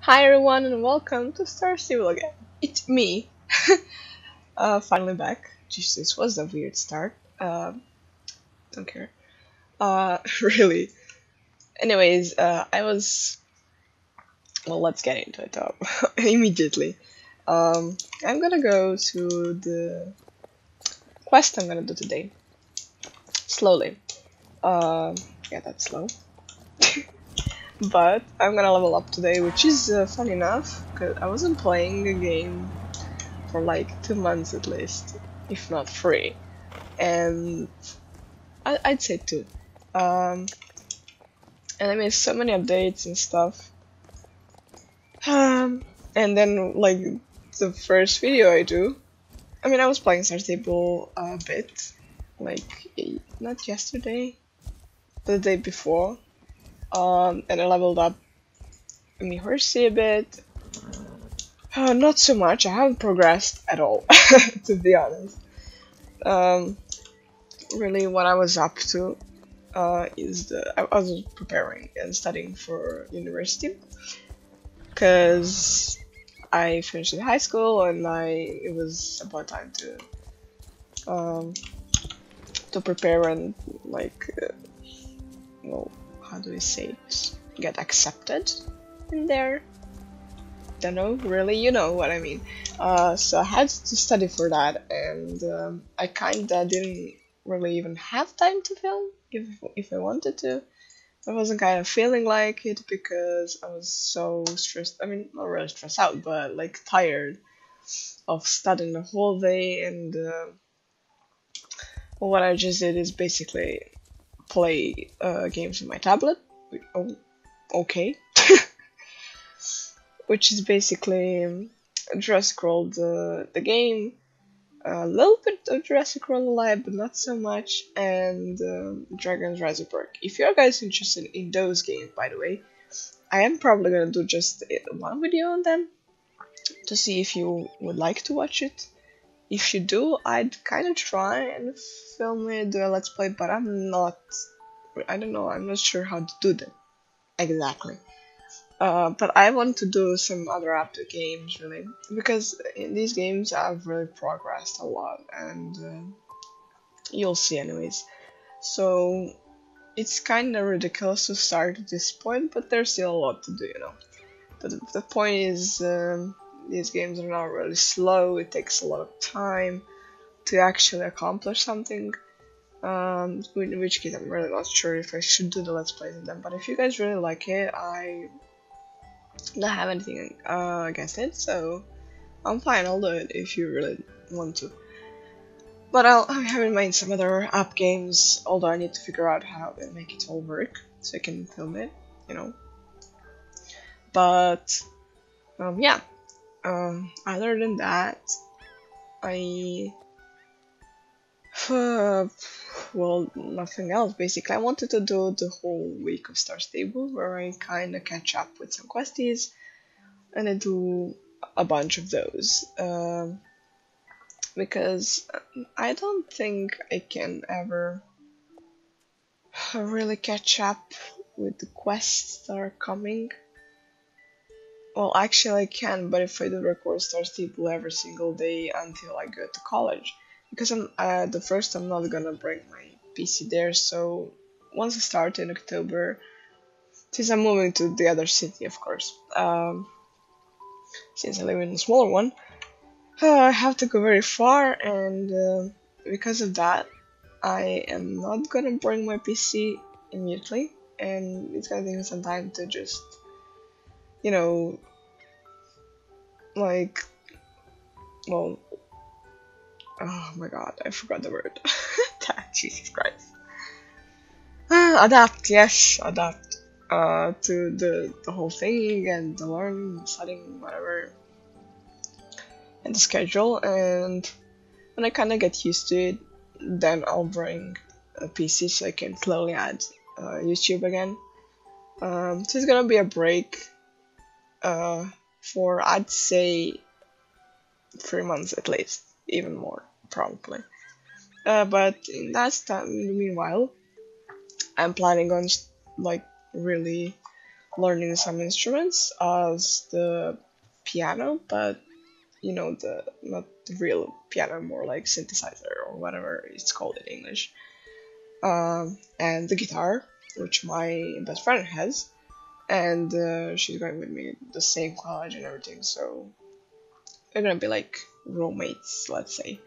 Hi everyone and welcome to Star Stable again. It's me. Finally back. Jeez, this was a weird start. Don't care. Really. Anyways, I was. Well, let's get into it immediately. I'm gonna go to the quest I'm gonna do today. Slowly. Yeah, that's slow. But I'm gonna level up today, which is fun enough, because I wasn't playing a game for like 2 months at least, if not 3. And I'd say 2. And I made so many updates and stuff. And then like the first video I do, I mean I was playing Star Stable a bit, like not yesterday, the day before. And I leveled up me horsey a bit. Not so much. I haven't progressed at all, to be honest. Really, what I was up to is I was preparing and studying for university because I finished in high school and it was about time um, to prepare and like well, how do we say it? Get accepted in there. Don't know, really, you know what I mean. So I had to study for that, and I kinda didn't really even have time to film if I wanted to. I wasn't kind of feeling like it because I was so stressed. I mean, not really stressed out, but like tired of studying the whole day. And well, what I just did is basically play games on my tablet. Oh, okay. Which is basically Jurassic World, the game, a little bit of Jurassic World Alive, but not so much, and Dragon's Rise of Berk. If you guys interested in those games, by the way, I am probably gonna do just one video on them to see if you would like to watch it. If you do, I'd kind of try and film it, do a let's play, but I don't know, I'm not sure how to do them exactly. But I want to do some other update games really, because in these games I've really progressed a lot, and you'll see anyways. So it's kind of ridiculous to start at this point, but there's still a lot to do, you know. But the point is, these games are not really slow. It takes a lot of time to actually accomplish something. In which case I'm really not sure if I should do the let's plays of them. But if you guys really like it, I don't have anything against it, so I'm fine. I'll do it if you really want to. But I have in mind some other app games, although I need to figure out how to make it all work so I can film it, you know. But yeah. Other than that, I well, nothing else basically. I wanted to do the whole week of Star Stable where I kind of catch up with some questies and I do a bunch of those. Because I don't think I can ever really catch up with the quests that are coming. Well, actually I can, but if I do record Star Stable every single day until I go to college, because I'm I'm not gonna bring my PC there. So once I start in October, since I'm moving to the other city, of course, since I live in a smaller one, I have to go very far, and because of that, I am not gonna bring my PC immediately, and it's gonna take me some time to just, you know, like, well, oh my god, I forgot the word. Jesus Christ. Adapt, yes, adapt to the whole thing and the learning, studying, whatever, and the schedule. And when I kind of get used to it, then I'll bring a PC so I can slowly add YouTube again. So it's gonna be a break for, I'd say, 3 months at least, even more probably. But in that time, meanwhile, I'm planning on like really learning some instruments as the piano, but you know, the not the real piano, more like synthesizer or whatever it's called in English. And the guitar, which my best friend has, and she's going with me the same college and everything, so we're gonna be like roommates, let's say.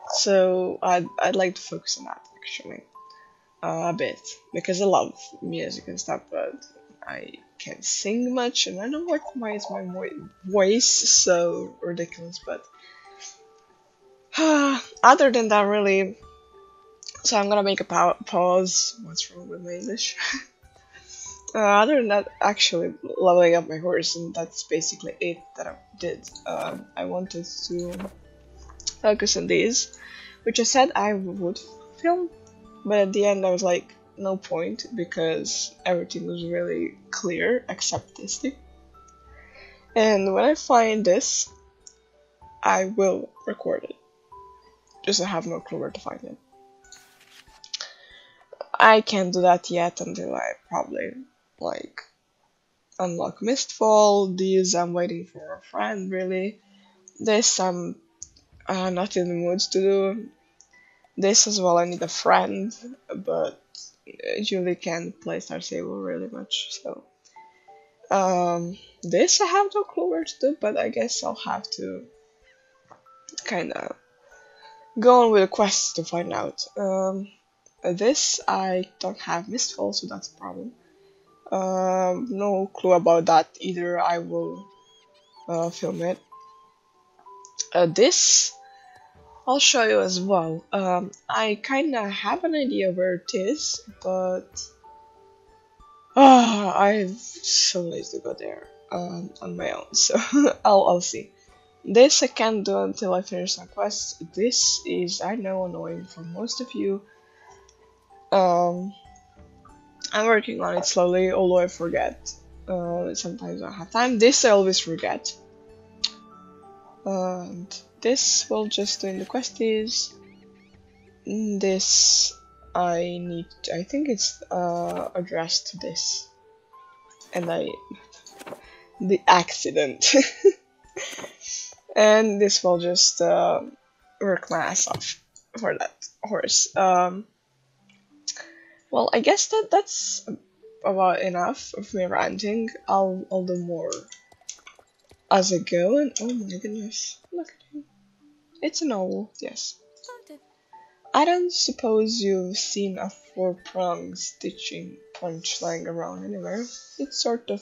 So I'd like to focus on that actually a bit because I love music and stuff, but I can't sing much, and I don't know why is my voice so ridiculous, but other than that, really. So I'm gonna make a pause. What's wrong with my English? Other than that, actually leveling up my horse, and that's basically it that I did. I wanted to focus on these, which I said I would film, but at the end I was like, no point, because everything was really clear except this thing. And when I find this, I will record it. Just I have no clue where to find it. I can't do that yet until I probably like unlock Mistfall. These I'm waiting for a friend really. This I'm not in the mood to do. This as well I need a friend, but Julie can't play Star Stable really much, so this I have no clue where to do, but I guess I'll have to kinda go on with the quest to find out. This I don't have Mistfall, so that's a problem. No clue about that either. I will film it. This I'll show you as well. I kinda have an idea where it is, but I'm so lazy to go there on my own. So I'll see. This I can't do until I finish some quests. This is, I know, annoying for most of you. I'm working on it slowly, although I forget. Sometimes I don't have time. This I always forget. And this will just do in the questies. This I need. I think it's addressed to this, and the accident. And this will just work my ass off for that horse. Well, I guess that's about enough of me ranting. I'll do more as I go, and oh my goodness, look at him. It's an owl, yes. I don't suppose you've seen a four-pronged stitching punch lying around anywhere. It's sort of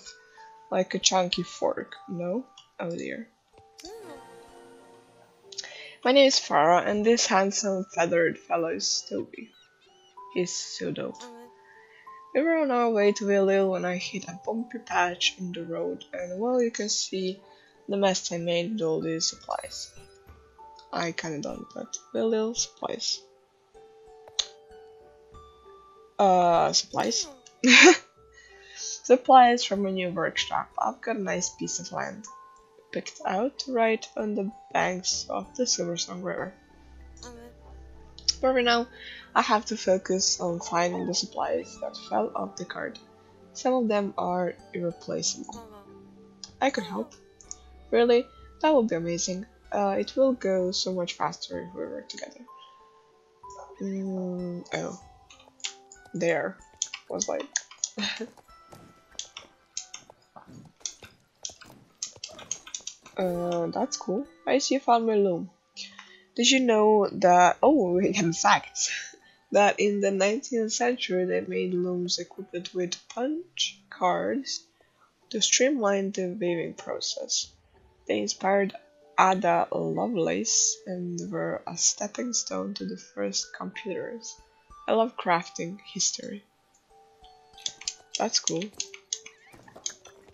like a chunky fork, no? Oh dear. My name is Farah, and this handsome feathered fellow is Toby. He's so dope. We were on our way to Willil when I hit a bumpy patch in the road, and well, you can see the mess I made with all these supplies. I kinda don't, but Willil supplies. Supplies? Supplies from a new workshop. I've got a nice piece of land picked out right on the banks of the Silversong River. But for now, I have to focus on finding the supplies that fell off the cart. Some of them are irreplaceable. I could help. Really? That would be amazing. It will go so much faster if we work together. Oh. There. Was like... that's cool. I see you found my loom. Did you know that... Oh, we have facts. That in the 19th century they made looms equipped with punch cards to streamline the weaving process. They inspired Ada Lovelace and were a stepping stone to the first computers. I love crafting history. That's cool.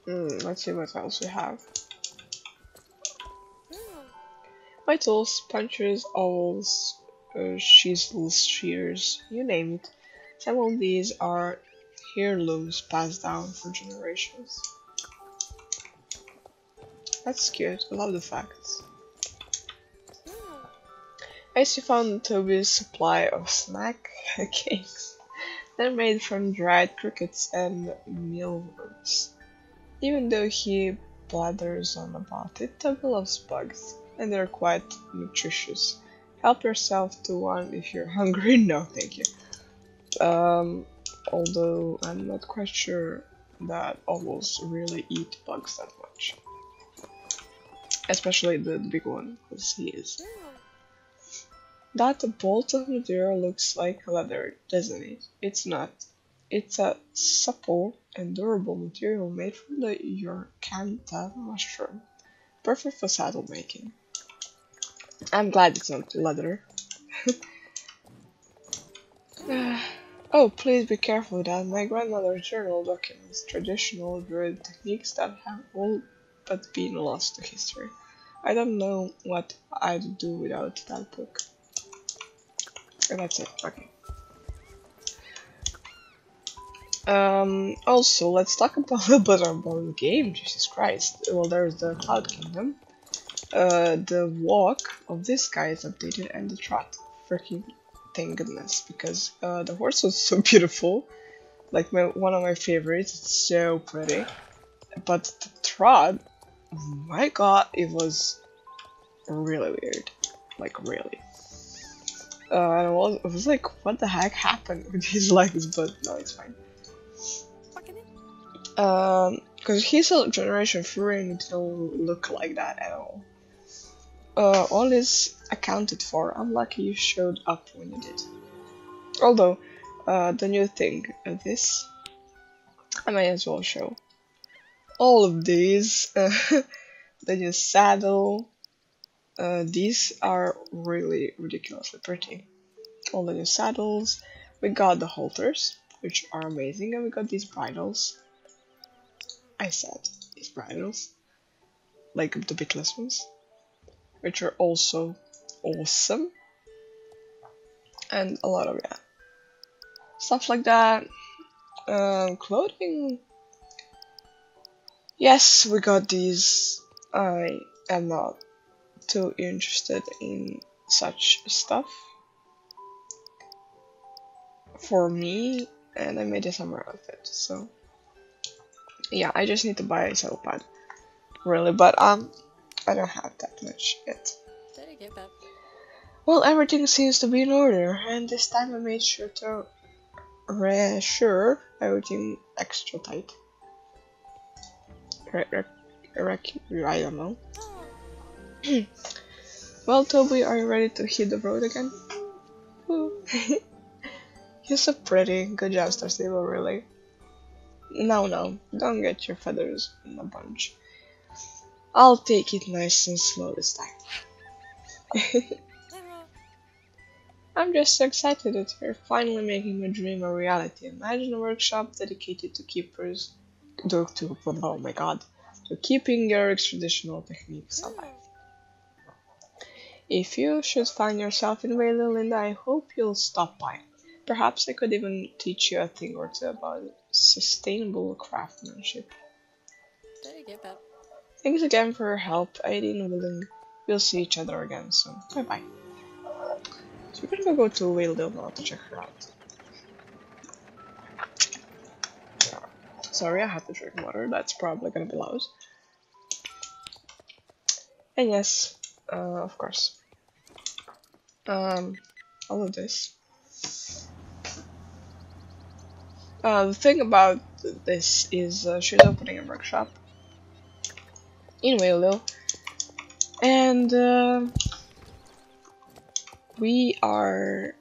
Let's see what else we have. My tools, punchers, awls, chisels, shears, you name it. Some of these are heirlooms passed down for generations. That's cute, I love the facts. I also found Toby's supply of snack cakes. They're made from dried crickets and mealworms. Even though he blathers on about it, Toby loves bugs, and they're quite nutritious. Help yourself to one if you're hungry. No, thank you. Although I'm not quite sure that owls really eat bugs that much. Especially the big one, because he is. That bolt of material looks like leather, doesn't it? It's not. It's a supple and durable material made from the Yorkanta mushroom. Perfect for saddle making. I'm glad it's not leather. Oh, please be careful with that. My grandmother's journal documents traditional druid techniques that have all but been lost to history. I don't know what I'd do without that book. And that's it. Okay. Also, let's talk about a little bit about the game. Jesus Christ. Well, there's the Cloud Kingdom. The walk of this guy is updated, and the trot. Freaking thank goodness, because the horse was so beautiful. Like one of my favorites. It's so pretty. But the trot, oh my god, it was really weird. Like really. And I was like, what the heck happened with his legs? But no, it's fine. Because he's a generation 3 and it don't look like that at all. All is accounted for. I'm lucky you showed up when you did. Although, the new thing, this, I might as well show. All of these, the new saddle, these are really ridiculously pretty. All the new saddles, we got the halters, which are amazing, and we got these bridles. I said these bridles, like the bitless ones, which are also awesome, and a lot of stuff like that. Clothing. Yes, we got these. I am not too interested in such stuff for me, and I made a summer outfit, so yeah, I just need to buy a saddle pad, really, but I don't have that much yet. Well, everything seems to be in order, and this time I made sure to reassure everything extra tight. I don't know. Well, Toby, are you ready to hit the road again? You're so pretty. Good job, Star Stable, really. No, don't get your feathers in a bunch. I'll take it nice and slow this time. I'm just so excited that we're finally making my dream a reality. Imagine a workshop dedicated to keepers, oh my god, to keeping your traditional techniques alive. If you should find yourself in Wayland, Linda, I hope you'll stop by. Perhaps I could even teach you a thing or two about sustainable craftsmanship. Thanks again for your help, Aideen and Willing. We'll see each other again soon. Bye bye. So we're gonna go to Wayland now to check her out. Sorry, I have to drink water. That's probably gonna be loud. And yes, of course. All of this. The thing about this is she's opening a workshop in Whaleville, and we are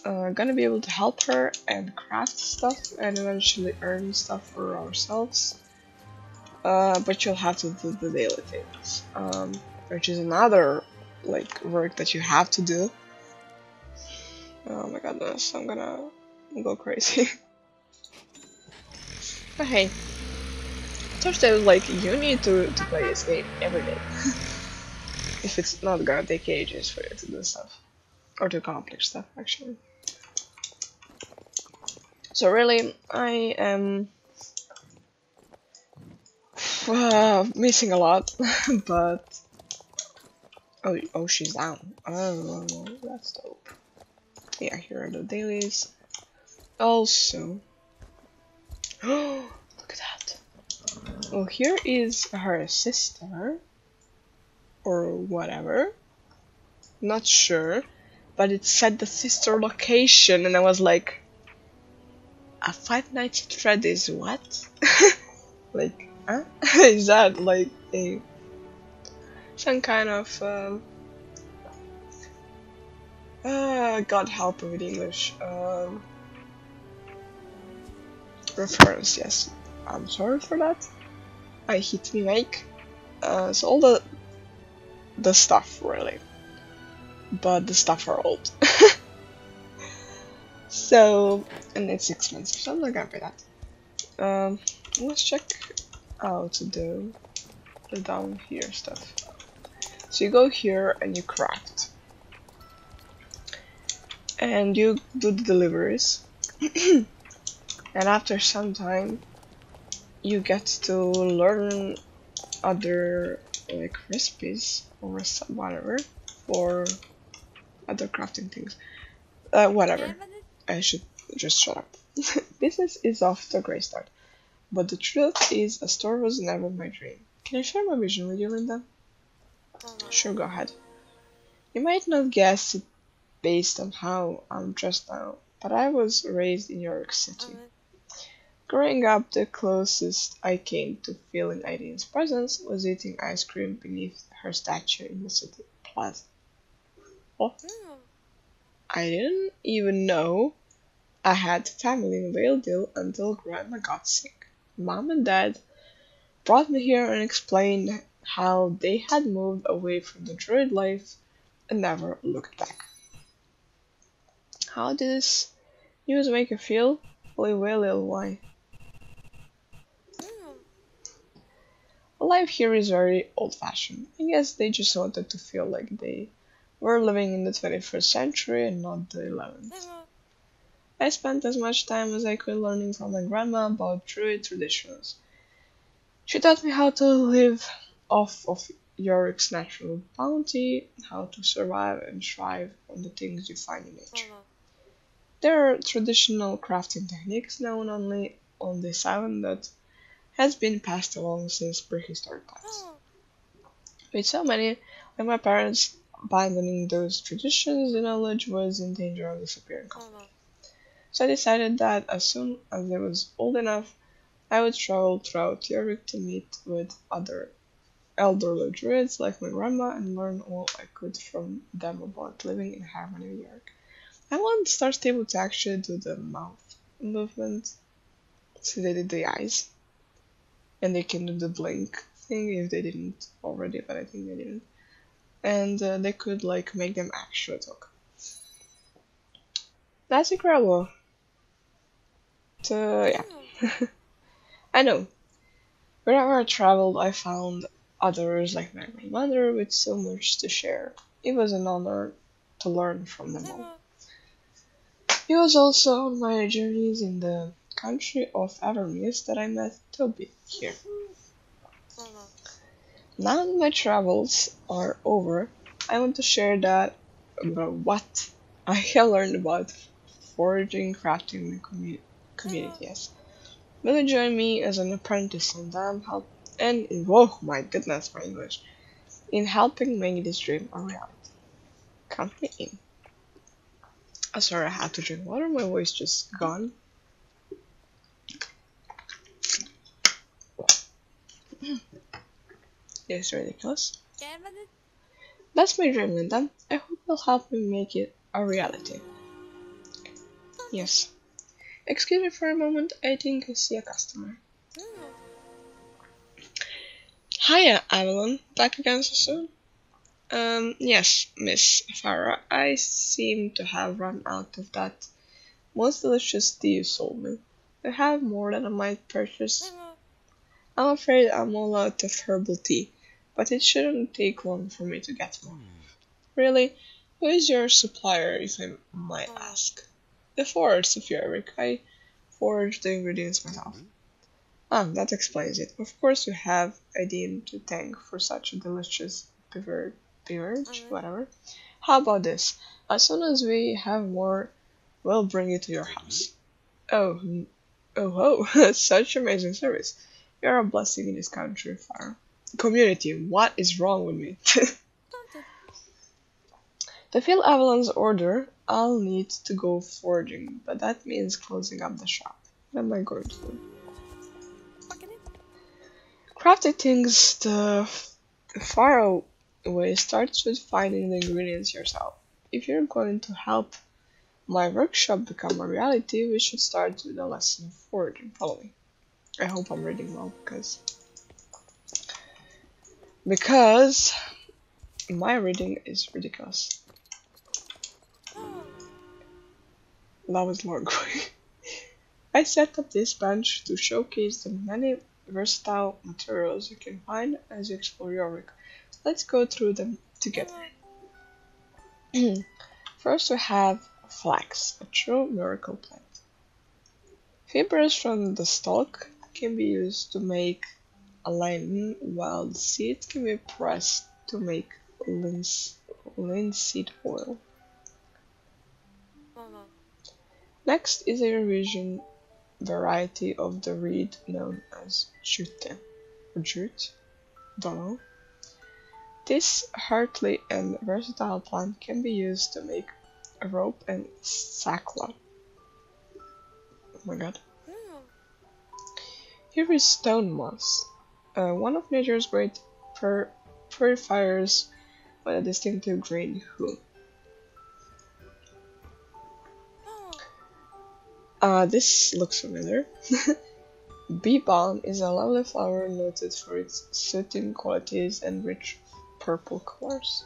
gonna be able to help her and craft stuff and eventually earn stuff for ourselves. But you'll have to do the daily things, which is another like work that you have to do. Oh my goodness, I'm gonna go crazy. But hey, Thursday was like, you need to play this game every day. If it's not gonna take ages for you to do stuff. Or to accomplish stuff, actually. So really, I am missing a lot, but oh, she's down. Oh, that's dope. Yeah, here are the dailies. Also, oh, look at that. Well, here is her sister, or whatever. Not sure, but it said the sister location, and I was like, a Five Nights at Freddy's what? Like, huh? Is that like a some kind of God help me with English reference? Yes, I'm sorry for that. I hit me make so all the stuff really, but the stuff are old. So and it's expensive, so I'm not gonna pay that. Let's check out the down here stuff. So you go here and you craft, and you do the deliveries, and after some time, you get to learn other like recipes or whatever for other crafting things. Whatever. I should just shut up. Business is off to a great start, but the truth is, a store was never my dream. Can I share my vision with you, Linda? Sure, go ahead. You might not guess it based on how I'm dressed now, but I was raised in New York City. Growing up, the closest I came to feeling Irene's presence was eating ice cream beneath her statue in the city plaza. Oh, I didn't even know I had family in Valedale until Grandma got sick. Mom and Dad brought me here and explained how they had moved away from the druid life and never looked back. How did this news make you feel? Well, why? Life here is very old-fashioned. I guess they just wanted to feel like they were living in the 21st century and not the 11th. I spent as much time as I could learning from my grandma about druid traditions. She taught me how to live off of Yorick's natural bounty, how to survive and thrive on the things you find in nature. There are traditional crafting techniques known only on this island that has been passed along since prehistoric times. With so many, like my parents abandoning those traditions, the knowledge was in danger of disappearing completely. So I decided that as soon as I was old enough, I would travel throughout Europe to meet with other elderly druids like my grandma and learn all I could from them about living in harmony with York. I want Star Stable to actually do the mouth movement, so they did the eyes, and they can do the blink thing if they didn't already, but I think they didn't. And they could like make them actually talk. That's incredible. So yeah, I know. Wherever I traveled, I found others like my grandmother with so much to share. It was an honor to learn from them all. It was also on my journeys in the country of Evermist that I met Toby here. Now that my travels are over, I want to share that about what I have learned about foraging, crafting, and communities. Will you join me as an apprentice and whoa, my goodness, my English, in helping make this dream a reality? Count me in. Oh, sorry, I had to drink water. My voice just gone. It's ridiculous. That's my dream, Linda. I hope you'll help me make it a reality. Yes. Excuse me for a moment, I think I see a customer. Hiya, Avalon. Back again so soon? Yes, Miss Farah. I seem to have run out of that most delicious tea you sold me. I have more than I might purchase. I'm afraid I'm all out of herbal tea, but it shouldn't take long for me to get more. Really? Who is your supplier, if I might ask? The forest of Jorvik. I forage the ingredients myself. Ah, that explains it. Of course you have Ideen to thank for such a delicious beverage, whatever. How about this? As soon as we have more, we'll bring it to your house. Oh, such amazing service. You're a blessing in this country, Farah. Community, what is wrong with me? To fill Avalon's order, I'll need to go foraging, but that means closing up the shop. What am I going to do? Crafting things the far away starts with finding the ingredients yourself. If you're going to help my workshop become a reality, we should start with a lesson of foraging. Follow me. I hope I'm reading well, because my reading is ridiculous. That was long going. I set up this bench to showcase the many versatile materials you can find as you explore Jorvik. Let's go through them together. First we have flax, a true miracle plant. Fibers from the stalk can be used to make a linen, while the seeds can be pressed to make linseed oil. Next is a revision variety of the reed known as jute, or jute, don't know. This hearty and versatile plant can be used to make a rope and sackcloth. Oh my god. Here is stone moss, one of nature's great purifiers with a distinctive green hue. This looks familiar. Bee balm is a lovely flower noted for its soothing qualities and rich purple colors.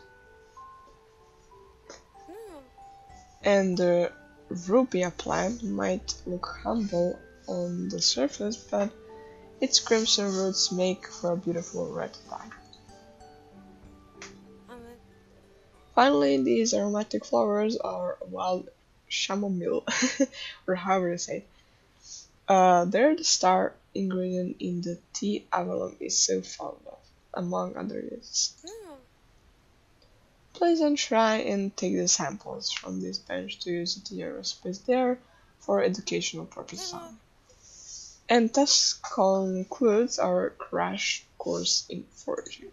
And the rubia plant might look humble on the surface, but its crimson roots make for a beautiful red dye. Finally, these aromatic flowers are wild chamomile, or however you say it. They're the star ingredient in the tea Avalon is so fond of, among other uses. Please don't try and take the samples from this bench to use it in your recipes. They are for educational purposes only. And thus concludes our crash course in foraging.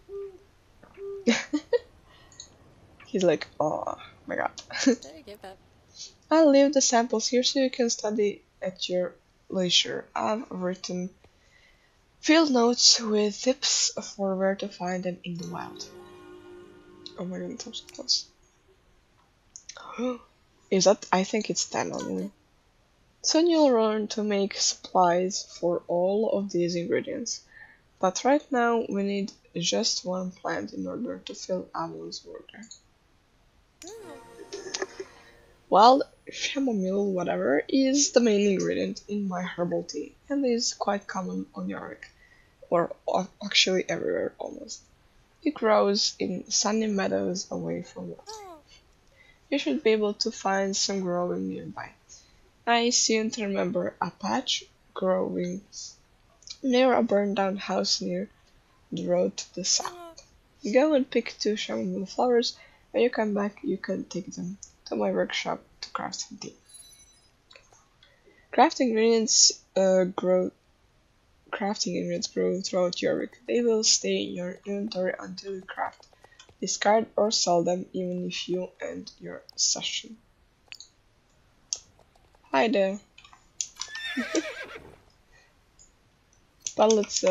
He's like, oh my god. I'll leave the samples here so you can study at your leisure. I've written field notes with tips for where to find them in the wild. Oh my god, I'm so close. Is that? I think it's 10 only. Soon you'll learn to make supplies for all of these ingredients. But right now we need just one plant in order to fill Avalon's order. Wild chamomile, whatever, is the main ingredient in my herbal tea and is quite common on Jorvik, or actually everywhere almost. It grows in sunny meadows away from water. You should be able to find some growing nearby. I seem to remember a patch growing near a burned down house near the road to the south. Go and pick 2 chamomile flowers. When you come back, you can take them to my workshop to craft some tea. Crafting ingredients grow throughout Jorvik. They will stay in your inventory until you craft. Discard or sell them even if you end your session. Hi there. But let's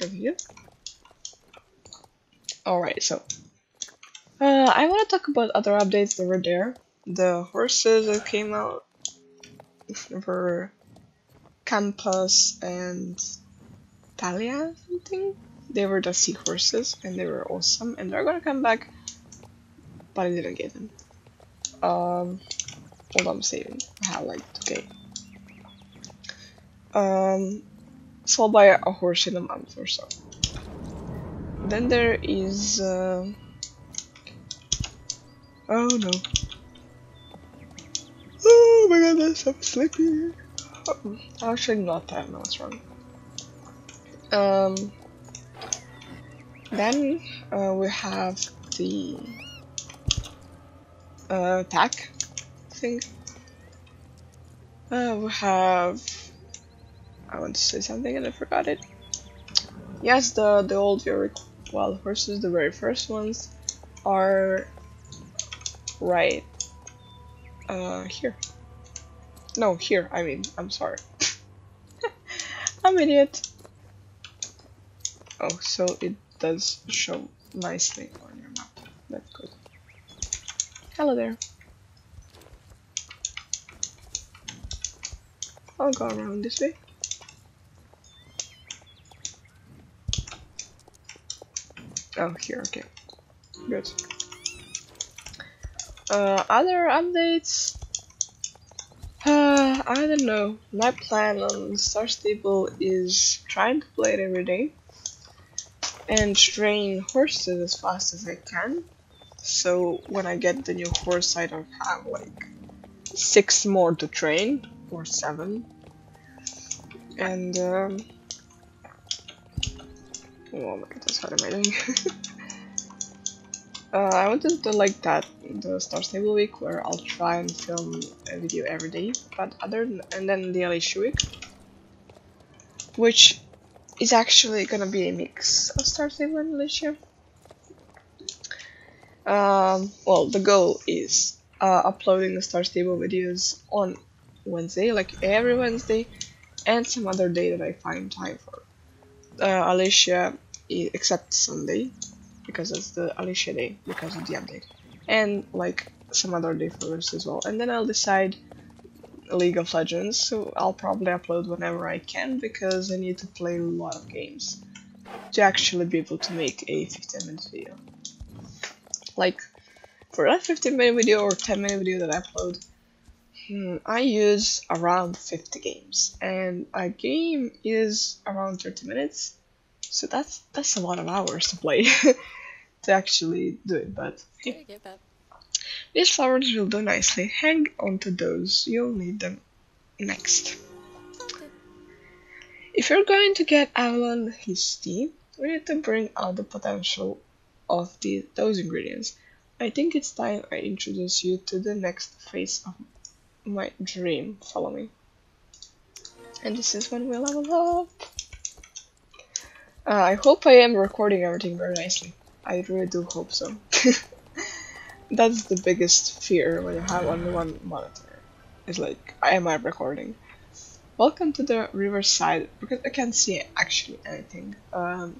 review. Alright, so I want to talk about other updates that were there. The horses that came out were Campus and Talia something. They were the seahorses and they were awesome and they're gonna come back, but I didn't get them. Hold on, I'm saving. I have like 2k. So I'll buy a horse in a month or so. Then there is oh no. Oh my goodness, I'm sleepy. Actually not that, no, what's wrong. Then we have the attack thing. We have, I want to say something and I forgot it. Yes, the old Yorick wild horses, the very first ones, are right here. No, here, I mean, I'm sorry. I'm an idiot. Oh, so it does show nicely on your map. That's good. Hello there. I'll go around this way. Oh, here, okay. Good. Other updates? I don't know. My plan on Star Stable is trying to play it every day and train horses as fast as I can. So when I get the new horse, I don't have like 6 more to train or 7. And oh my god, that's what am I doing? I wanted to do like that, the Star Stable week, where I'll try and film a video every day, but and then the Alicia week, which is actually gonna be a mix of Star Stable and Alicia. Well, the goal is uploading the Star Stable videos on Wednesday, like every Wednesday, and some other day that I find time for. Alicia, except Sunday, because it's the Alicia day, because of the update, and like some other day for us as well. And then I'll decide League of Legends, so I'll probably upload whenever I can, because I need to play a lot of games to actually be able to make a 15-minute video. Like, for that 15-minute video or 10-minute video that I upload, I use around 50 games, and a game is around 30 minutes, so that's a lot of hours to play to actually do it. But hey, these flowers will do nicely. Hang on to those, you'll need them next. If you're going to get Avalon his tea, we need to bring out the potential of those ingredients. I think it's time I introduce you to the next phase of my dream. Follow me. And this is when we level up. I hope I am recording everything very nicely. I really do hope so. That's the biggest fear when you have only one monitor. It's like, am I recording? Welcome to the riverside, because I can't see actually anything. Well,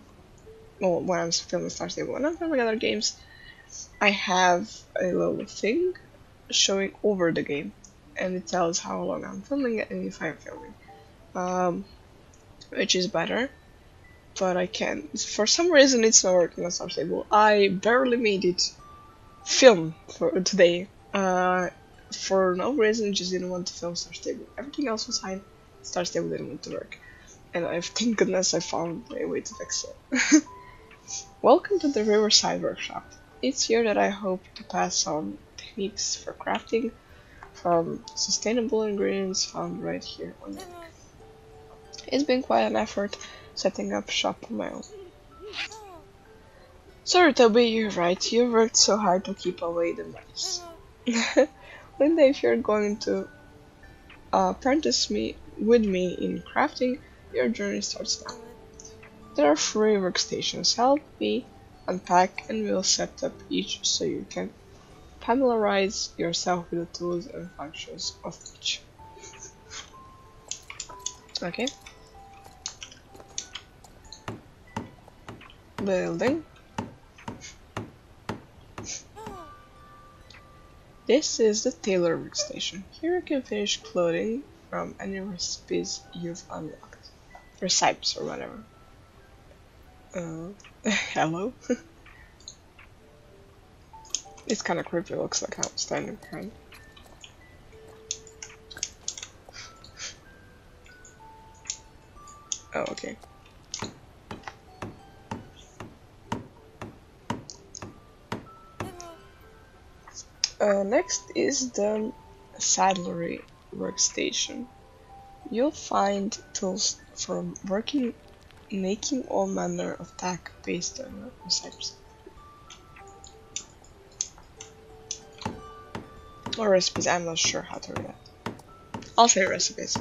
when I'm filming Star Stable, when I'm filming other games, I have a little thing showing over the game, and it tells how long I'm filming it and if I'm filming, which is better. But I can't. For some reason, it's not working on Star Stable. I barely made it film for today. For no reason, just didn't want to film Star Stable. Everything else was fine. Star Stable didn't want to work, and thank goodness I found a way to fix it. Welcome to the Riverside Workshop. It's here that I hope to pass on techniques for crafting from sustainable ingredients found right here on the link. It's been quite an effort setting up shop on my own. Sorry Toby, you're right, you worked so hard to keep away the mice. Linda, if you're going to apprentice with me in crafting, your journey starts now. There are 3 workstations. Help me unpack and we'll set up each so you can familiarize yourself with the tools and functions of each. Okay. Building. This is the tailor workstation. Here you can finish clothing from any recipes you've unlocked. Recipes or whatever. Hello? It's kinda creepy, looks like I'm standing behind. Oh, okay. Next is the saddlery workstation. You'll find tools for making all manner of tack based on recipes. Or recipes, I'm not sure how to read that. I'll say recipes.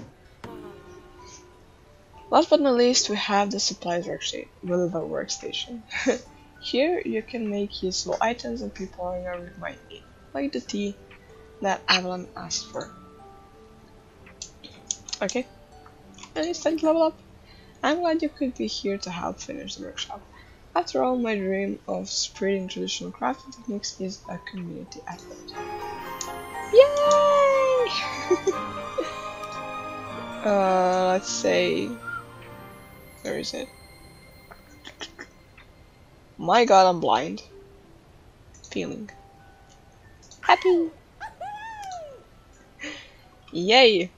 Last but not least, we have the supplies workstation. Here you can make useful items that people on your rig might need, like the tea that Avalon asked for. Okay, and it's time to level up. I'm glad you could be here to help finish the workshop. After all, my dream of spreading traditional crafting techniques is a community effort. Yay! Let's say, where is it? My god, I'm blind. Feeling happy. Yay!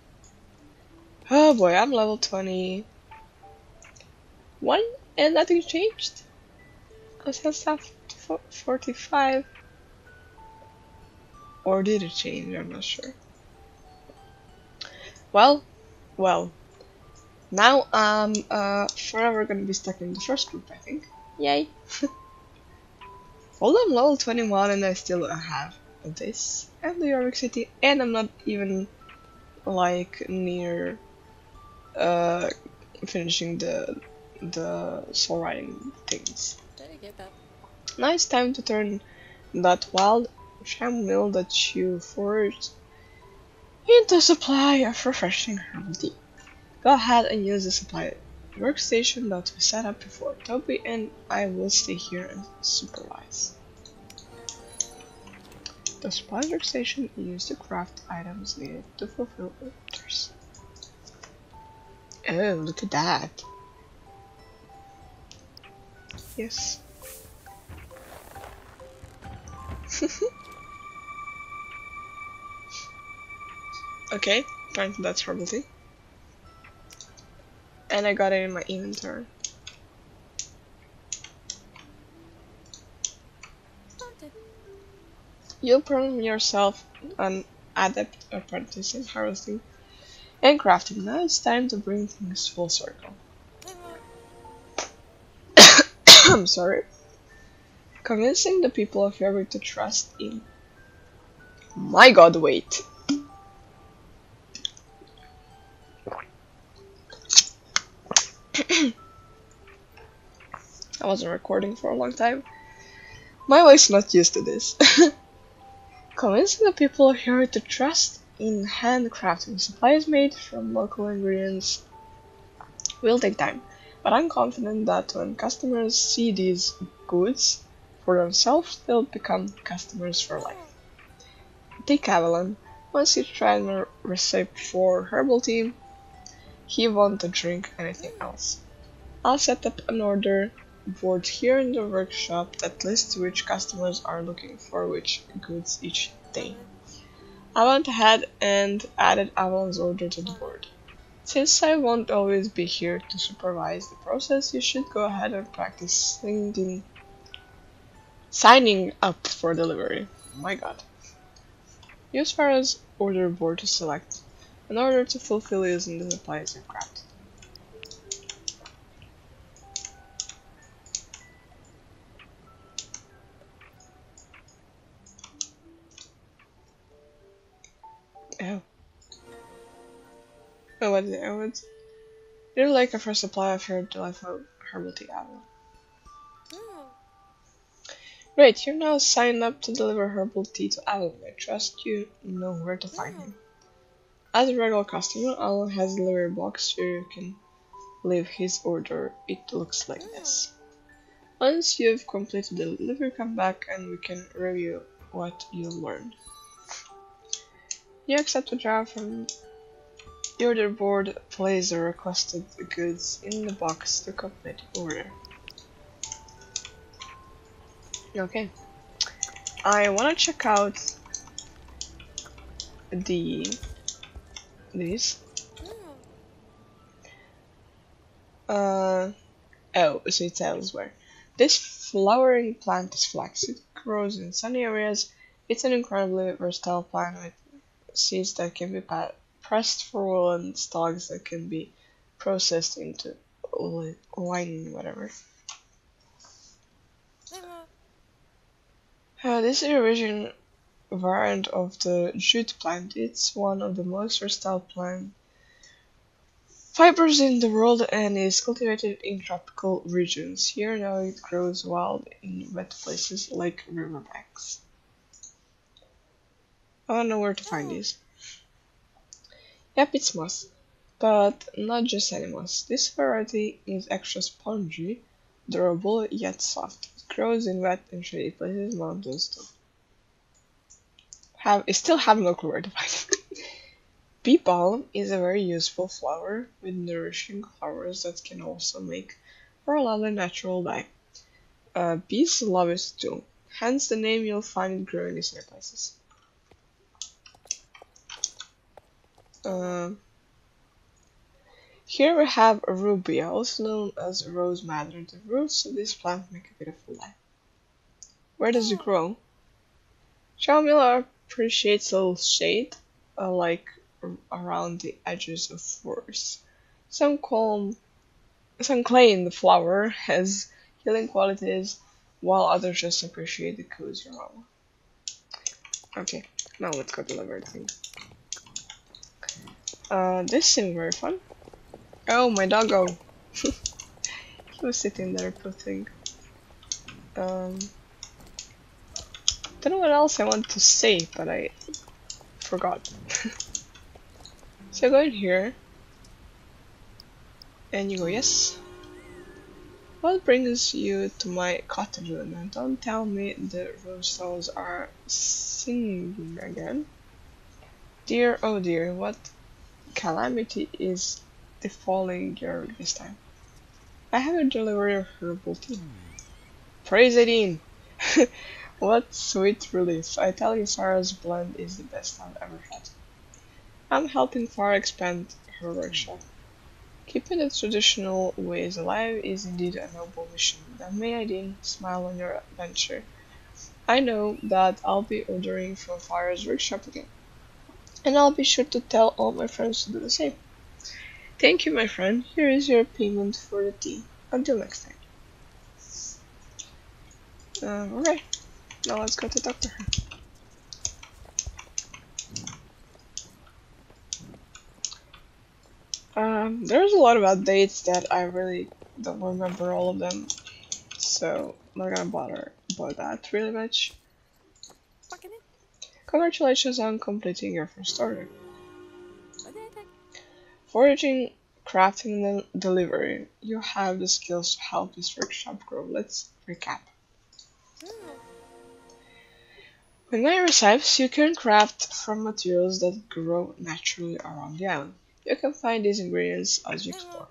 Oh boy, I'm level 21 and nothing changed. I still have 45. Or did it change? I'm not sure. Well, now I'm forever gonna be stuck in the first group, I think. Yay! Although I'm level 21 and I still have this and the Jorvik city, and I'm not even like near finishing the soul riding things. Now it's time to turn that wild sham mill that you forged into a supply of refreshing herbal tea. Go ahead and use the supply workstation that we set up before. Toby and I will stay here and supervise. The supply workstation is used to craft items needed to fulfill orders. Oh, look at that. Yes. Okay, apparently that's herbal tea. And I got it in my inventory. You'll program yourself an adept apprentice in harvesting and crafting. Now it's time to bring things full circle. I'm sorry. Convincing the people of Jorvik to trust in. My god, wait. I wasn't recording for a long time. My voice is not used to this. Convincing the people of Jorvik to trust in handcrafting supplies made from local ingredients will take time, but I'm confident that when customers see these goods for themselves, they'll become customers for life. Take Avalon. Once he tried my recipe for herbal tea, he won't drink anything else. I'll set up an order board here in the workshop that lists which customers are looking for which goods each day. I went ahead and added Avalon's order to the board. Since I won't always be here to supervise the process, you should go ahead and practice signing up for delivery. My god. Use Farah's order board to select an order to fulfill using the supplies you've crafted. Oh. Oh, what is it? Oh, it's... You're like a first supply of your delightful herbal tea, Avalon. Great, you're now signed up to deliver herbal tea to Avalon. I trust you know where to find him. As a regular customer, Avalon has a delivery box where you can leave his order. It looks like this. Once you've completed the delivery, come back and we can review what you learned. You accept a jar from the order board, place the requested goods in the box to complete the order. Okay, I want to check out these. Oh, so it tells where. This flowering plant is flax. It grows in sunny areas. It's an incredibly versatile plant with seeds that can be pressed for wool and stalks that can be processed into wine, whatever. This is a Eurasian variant of the jute plant. It's one of the most versatile plants Fibers in the world and is cultivated in tropical regions. Here now it grows wild in wet places like riverbanks. I don't know where to find these. Yep, it's moss. But not just any moss. This variety is extra spongy, durable yet soft. It grows in wet and shady places, mountains too. I still have no clue where to find it. Bee balm is a very useful flower with nourishing flowers that can also make for a lovely natural dye. Bees love it too, hence the name. You'll find it growing in near places. Here we have a rubia, also known as rose madder. The roots of this plant make a beautiful dye. Where does it grow? Chamomile appreciates a little shade, like around the edges of forests. Some claim the flower has healing qualities, while others just appreciate the cozy aroma. Okay, now let's go deliver the thing. This seems very fun. Oh, my doggo! He was sitting there, poor thing. Don't know what else I want to say, but I forgot. So go in here, and you go, yes. What brings you to my cottage, and don't tell me the rosestones are singing again. Dear, oh dear, what calamity is befalling your this time? I have a delivery of herbal tea. Praise Aideen! What sweet relief. I tell you, Farah's blend is the best I've ever had. I'm helping Farah expand her workshop. Keeping the traditional ways alive is indeed a noble mission. Then may Aideen smile on your adventure. I know that I'll be ordering from Farah's workshop again. And I'll be sure to tell all my friends to do the same. Thank you, my friend. Here is your payment for the tea. Until next time. Alright. Now let's go to talk to her. There's a lot of updates that I really don't remember all of them, so I'm not gonna bother about that really much. Congratulations on completing your first order. Foraging, crafting, and delivery. You have the skills to help this workshop grow. Let's recap. When night arrives, you can craft from materials that grow naturally around the island. You can find these ingredients as you explore.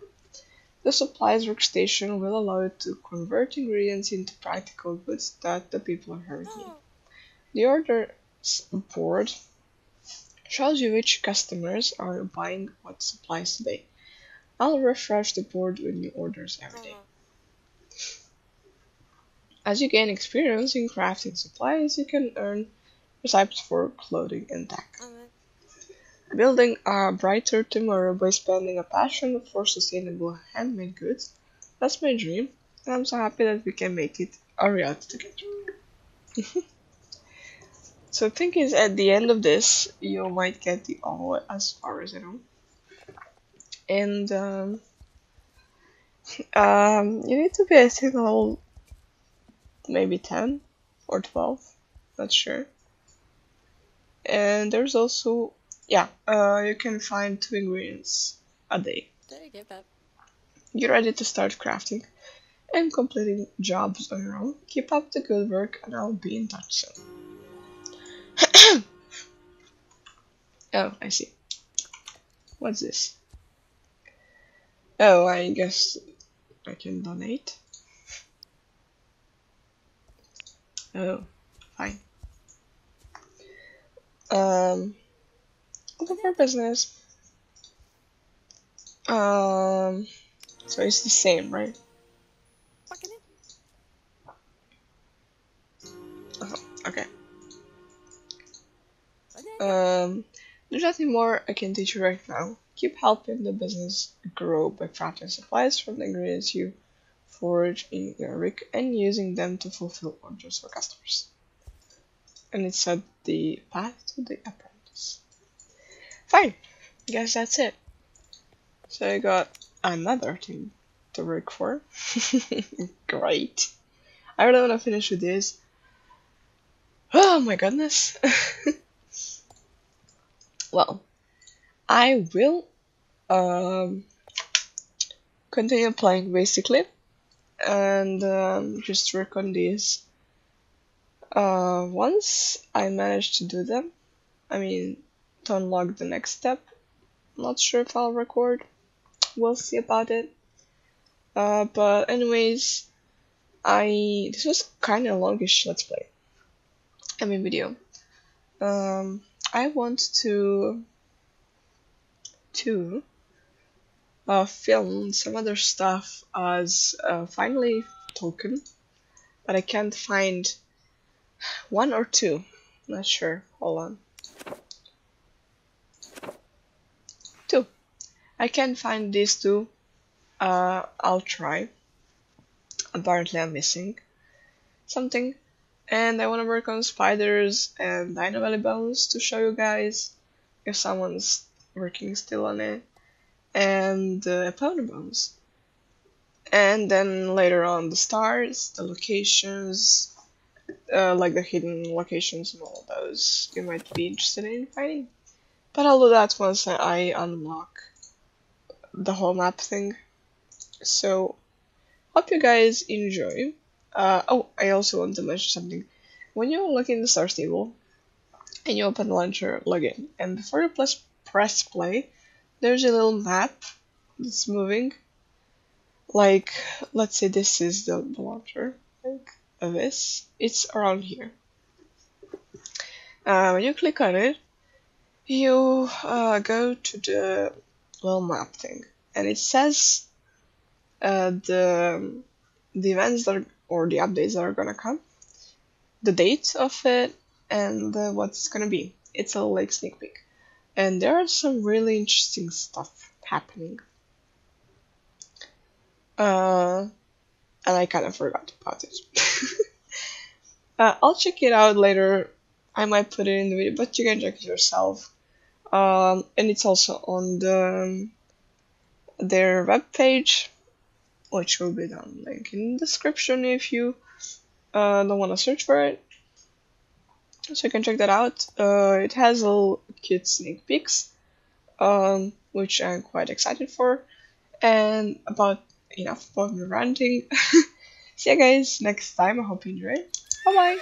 The supplies workstation will allow you to convert ingredients into practical goods that the people here need. The orders board shows you which customers are buying what supplies today. I'll refresh the board with new orders every day. As you gain experience in crafting supplies, you can earn recipes for clothing and tech. Building a brighter tomorrow by spending a passion for sustainable handmade goods. That's my dream, and I'm so happy that we can make it a reality together. So the thing is, at the end of this, you might get the all as far as I know. And you need to be, I think, level maybe 10 or 12, not sure. And there's also, yeah, you can find 2 ingredients a day. You're ready to start crafting and completing jobs on your own. Keep up the good work, and I'll be in touch soon. Oh, I see. What's this? Oh, I guess I can donate. Oh, fine. Open for business. So it's the same, right? Okay. There's nothing more I can teach you right now. Keep helping the business grow by crafting supplies from the ingredients you forage in your rig and using them to fulfill orders for customers. And it said the path to the apprentice. Fine, I guess that's it. So I got another thing to work for. Great. I really want to finish with this. Oh my goodness. Well, I will continue playing basically and just work on these. Once I manage to do them, I mean, to unlock the next step, not sure if I'll record. We'll see about it. But anyways, this was kind of longish let's play. I mean video. I want to film some other stuff as finally token, but I can't find one or two. Not sure. Hold on. Two. I can't find these two. I'll try. Apparently I'm missing something. And I want to work on spiders and dino belly bones to show you guys if someone's working still on it. And opponent bones. And then later on the stars, the locations, like the hidden locations and all those you might be interested in finding. But I'll do that once I unlock the whole map thing. So, hope you guys enjoy. Oh, I also want to mention something. When you look in the stars table and you open the launcher, log in, and before you press play, there's a little map that's moving. Like, let's say this is the launcher, like this. It's around here. When you click on it, you go to the little map thing, and it says the events that or the updates that are gonna come, the date of it, and what it's gonna be. It's a like sneak peek, and there are some really interesting stuff happening. And I kind of forgot about it. I'll check it out later. I might put it in the video, but you can check it yourself. And it's also on their webpage, which will be down link in the description if you don't want to search for it. So you can check that out. It has little cute sneak peeks, which I'm quite excited for. And enough about me ranting. See you guys next time. I hope you enjoy. Bye bye.